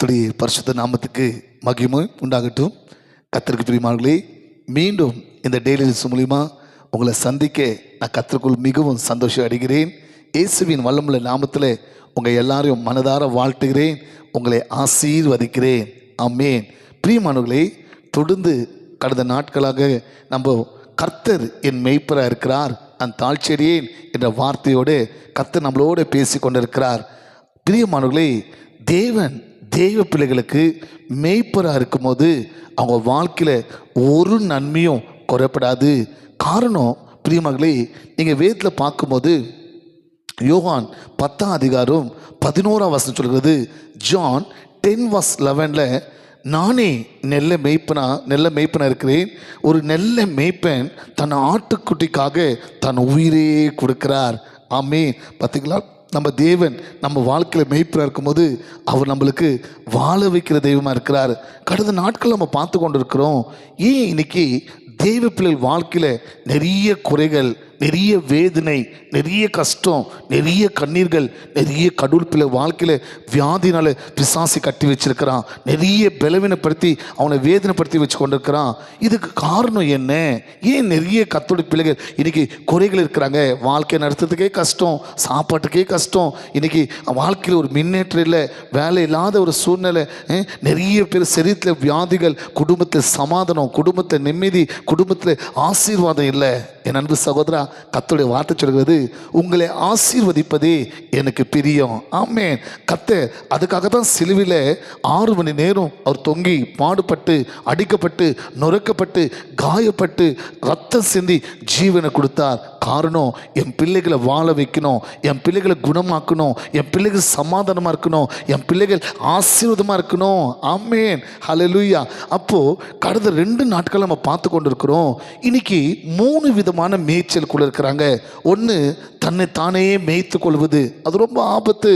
கர்த்தருடைய பரிசுத்த நாமத்துக்கு மகிமை உண்டாகட்டும். கர்த்தருக்கு பிரியமானவர்களே, மீண்டும் இந்த டெய்லி நியூஸ் மூலிமா உங்களை சந்திக்க நான் கர்த்தருக்குள் மிகவும் சந்தோஷம் அடைகிறேன். இயேசுவின் வல்லமுள்ள நாமத்தில் உங்கள் எல்லாரையும் மனதார வாழ்த்துகிறேன், உங்களை ஆசீர்வதிக்கிறேன். ஆமென். பிரியமானவர்களே, தொடர்ந்து கடந்த நாட்களாக நம்ம கர்த்தர் என் மெய்ப்பராக இருக்கிறார், நான் தாழ்ச்சியடையேன் என்ற வார்த்தையோடு கர்த்தர் நம்மளோடு பேசி கொண்டிருக்கிறார். பிரியமானவர்களே, தேவன் தெய்வ பிள்ளைகளுக்கு மெய்ப்பராக இருக்கும்போது அவங்க வாழ்க்கையில் ஒரு நன்மையும் குறைப்படாது. காரணம் பிரியமானவர்களே, நீங்கள் வேதத்தில் பார்க்கும்போது யோவான் 10ஆம் அதிகாரம் 11ஆம் வசனம் சொல்கிறது. ஜான் 10:11 நானே நெல்ல மேய்ப்பனா இருக்கிறேன். ஒரு நெல்ல மேய்ப்பன் தன் ஆட்டுக்குட்டிக்காக தன் உயிரே கொடுக்கிறார். ஆமே. பார்த்தீங்களா, நம்ம தேவன் நம்ம வாழ்க்கையில் மெய்ப்பராக இருக்கும்போது அவர் நம்மளுக்கு வாழ வைக்கிற தெய்வமாக இருக்கிறார். கடந்த நாட்கள் நம்ம பார்த்து கொண்டு இருக்கிறோம். ஏன் இன்னைக்கு தெய்வ பிள்ளைகள் வாழ்க்கையில் நிறைய குறைகள், நிறைய வேதனை, நிறைய கஷ்டம், நிறைய கண்ணீர்கள், நிறைய கடவுள் பிள்ளை வாழ்க்கையில் வியாதினால பிசாசி கட்டி வச்சிருக்கிறான், நிறைய பலவீனப்படுத்தி அவனை வேதனைப்படுத்தி வச்சு கொண்டிருக்கிறான். இதுக்கு காரணம் என்ன? ஏன் நிறைய கத்தோலிக்க பிள்ளைகள் இன்னைக்கு குறைகள் இருக்கிறாங்க? வாழ்க்கை நடத்துறதுக்கே கஷ்டம், சாப்பாட்டுக்கே கஷ்டம், இன்னைக்கு வாழ்க்கையில் ஒரு முன்னேற்றம் இல்லை, வேலை இல்லாத ஒரு சூழ்நிலை, நிறைய பேர் சரீரத்தில் வியாதிகள், குடும்பத்தில் சமாதானம், குடும்பத்தில் நிம்மதி, குடும்பத்தில் ஆசீர்வாதம் இல்லை. என் அன்பு சகோதரா, கர்த்தருடைய வார்த்தை சொல்கிறது, உங்களை ஆசீர்வதிப்பதே எனக்கு பிரியம். ஆமென். கர்த்தர் அதுக்காக தான் சிலுவையில் 6 மணி நேரம் அவர் தொங்கி பாடுபட்டு அடிக்கப்பட்டு நொறுக்கப்பட்டு காயப்பட்டு ரத்தம் சிந்தி ஜீவனை கொடுத்தார். காரணம், என் பிள்ளைகளை வாழ வைக்கணும், என் பிள்ளைகளை குணமாக்கணும், என் பிள்ளைகள் சமாதானமாக இருக்கணும், என் பிள்ளைகள் ஆசீர்வாதமாக இருக்கணும். ஆமென். ஹல்லேலூயா. அப்போது கடந்த 2 நாட்கள் நம்ம பார்த்து கொண்டு இருக்கிறோம். இன்னைக்கு 3 விதமான மேய்ச்சலுக்குள்ள இருக்கிறாங்க. ஒன்று, தன்னை தானே மேய்த்து கொள்வது, அது ரொம்ப ஆபத்து.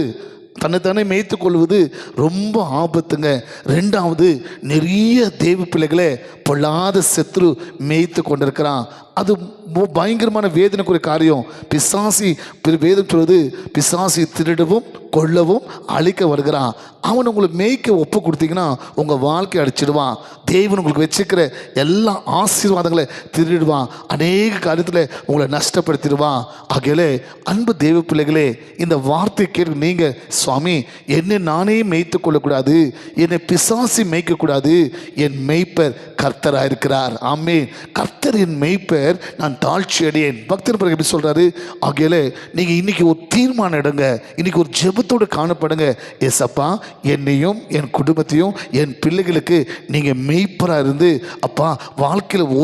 தன்னைத்தானே மேய்த்து கொள்வது ரொம்ப ஆபத்துங்க. 2வது, நிறைய தேவ பிள்ளைகளை பொல்லாத சத்துரு மேய்த்து கொண்டிருக்கிறான். அது பயங்கரமான வேதனைக்குரிய காரியம். பிசாசி வேதம் சொல்வது, பிசாசி திருடவும் கொல்லவும் அழிக்க வருகிறான். அவன் உங்களுக்கு மேய்க்க ஒப்பு கொடுத்தீங்கன்னா உங்கள் வாழ்க்கை அடிச்சிடுவான். தேவன் உங்களுக்கு வச்சுக்கிற எல்லா ஆசீர்வாதங்களை திருடுவான். அநேக காரியத்தில் உங்களை நஷ்டப்படுத்திடுவான். ஆகையாலே அன்பு தேவ பிள்ளைகளே, இந்த வார்த்தை கேட்க நீங்கள், சுவாமி என்னை நானே மேய்த்து கொள்ளக்கூடாது, என்னை பிசாசி மேய்க்கக்கூடாது, என் மேய்ப்பர் கர்த்தராக இருக்கிறார். ஆமென். கர்த்தர் என் மேய்ப்பர், நான் தாழ்ச்சி அடையேன். பக்தர் பிறகு எப்படி சொல்றாரு? ஆகையால நீங்க இன்னைக்கு ஒரு தீர்மானம் எடுங்க, இன்னைக்கு ஒரு ஜெபத்தோடு காணப்படுங்க. ஏசப்பா, என்னையும் என் குடும்பத்தையும் என் பிள்ளைகளுக்கு நீங்க மெய்ப்பரா இருந்து, அப்பா வாழ்க்கையில்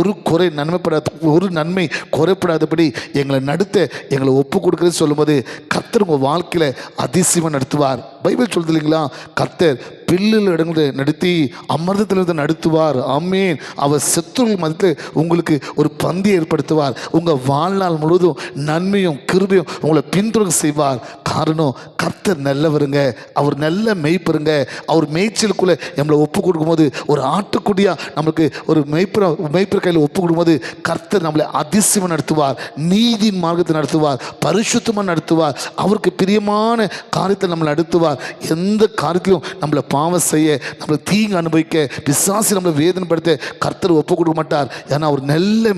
ஒரு நன்மை குறைப்படாதபடி எங்களை நடத்த எங்களை ஒப்பு கொடுக்குறேன்னு சொல்லும்போது கர்த்தர் உங்க வாழ்க்கையில அதிசயமா நடத்துவார். பைபிள் சொல்லுது இல்லைங்களா, கர்த்தர் பில்லில் இடங்களை நடத்தி அமிர்தத்திலிருந்து நடத்துவார். ஆமென். அவர் சத்துருள் மதத்தில் உங்களுக்கு ஒரு பந்தி ஏற்படுத்துவார். உங்கள் வாழ்நாள் முழுவதும் நன்மையும் கிருபையும் உங்களை பின்தொடர்ந்து செய்வார். காரணம், கர்த்தர் நல்லவருங்க, அவர் நல்ல மேய்ப்பருங்க. அவர் மேய்ச்சலுக்குள்ளே நம்மளை ஒப்பு கொடுக்கும்போது, ஒரு ஆட்டுக்குடியாக நம்மளுக்கு ஒரு மேய்ப்பர் கையில் ஒப்பு கொடுக்கும்போது கர்த்தர் நம்மளை அதிசயமாக நடத்துவார், நீதியின் மார்க்கத்தை நடத்துவார், பரிசுத்தமாக நடத்துவார், அவருக்கு பிரியமான காரியத்தை நம்மளை நடத்துவார். எந்த காரியத்திலும் நம்மளை பாவம் செய்ய, நம்மளை தீங்கு அனுபவிக்க, பிசாசு நம்மளை வேதனைப்படுத்த கர்த்தர் ஒப்பு கொடுக்க மாட்டார். ஏன்னா அவர் நல்ல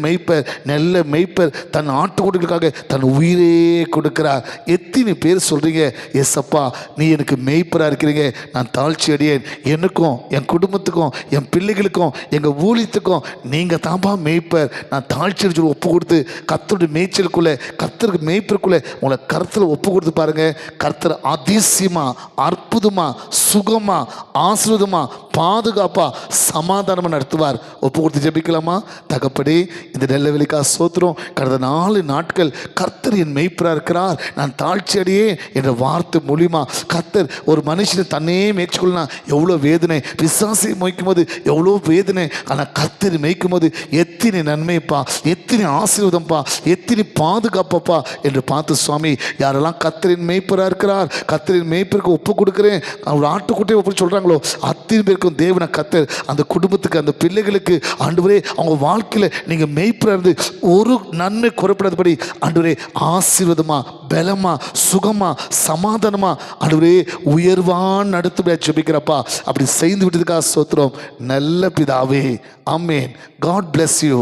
மெய்ப்பர் தன் ஆட்டுக்குட்டிகளுக்காக தன் உயிரே கொடுக்கிறார். எத்தனை பேர் சொல்றீங்க, எஸ்அப்பா நீ எனக்கு மெய்ப்பராக இருக்கிறீங்க, நான் தாழ்ச்சி அடையேன், எனக்கும் என் குடும்பத்துக்கும் என் பிள்ளைகளுக்கும் எங்கள் ஊழியத்துக்கும் நீங்கள் தான்பா மெய்ப்பர், நான் தாழ்ச்சி அடிச்சு ஒப்பு கொடுத்து கர்த்தருடைய மேய்ச்சலுக்குள்ளே, கர்த்தருக்கு மெய்ப்பருக்குள்ளே உங்களை கர்த்தரை ஒப்பு கொடுத்து பாருங்க. கர்த்தர் அதிசயமா, அற்புதமா, சுகமா, ஆசீர்வாதமா, பாதுகாப்பா, சமாதானமா நடத்துவார். ஒப்பு கொடுத்து ஜெபிக்கலாமா? தகப்படி, இந்த நெல்ல வெளிக்கா சோத்திரம். கடந்த 4 நாட்கள் கர்த்தர் என் மெய்ப்பராக இருக்கிறார், நான் தாழ்ச்சி அடையே என்ற வார்த்தை மூலியமா கர்த்தர் ஒரு மனுஷனை தன்னே மேய்ச்சிக்கொள்ளலாம். எவ்வளோ வேதனை, பிசாசை மேய்க்கும் போது எவ்வளோ வேதனை, ஆனால் கர்த்தர் மேய்க்கும் போது எத்தனை நன்மைப்பா, எத்தனை ஆசீர்வாதம்ப்பா, எத்தனை பாதுகாப்பப்பா என்று பார்த்து, சுவாமி யாரெல்லாம் கர்த்தரின் மேய்ப்பராக இருக்கிறார், கர்த்தரின் மேய்ப்பருக்கு ஒப்பு கொடுக்குறேன், அவர் ஆட்டுக்குட்டியை ஒப்பு சொல்கிறாங்களோ அத்தனை பேருக்கும் தேவனை கர்த்தர் அந்த குடும்பத்துக்கு, அந்த பிள்ளைகளுக்கு ஆண்டவரே அவங்க வாழ்க்கையில் நீங்கள் மெய்ப்பராக இருந்து ஒரு நன்மை குறைப்படாதபடி ஆண்டவரே ஆசீர்வாதமா பலமா சுகமா சமாதானமா ஆண்டவரே உயர்வான் நடத்துமையா ஜெபிக்கிறப்பா. அப்படி செய்து விட்டதுக்காக ஸ்தோத்திரம் நல்ல பிதாவே. ஆமென். God bless you.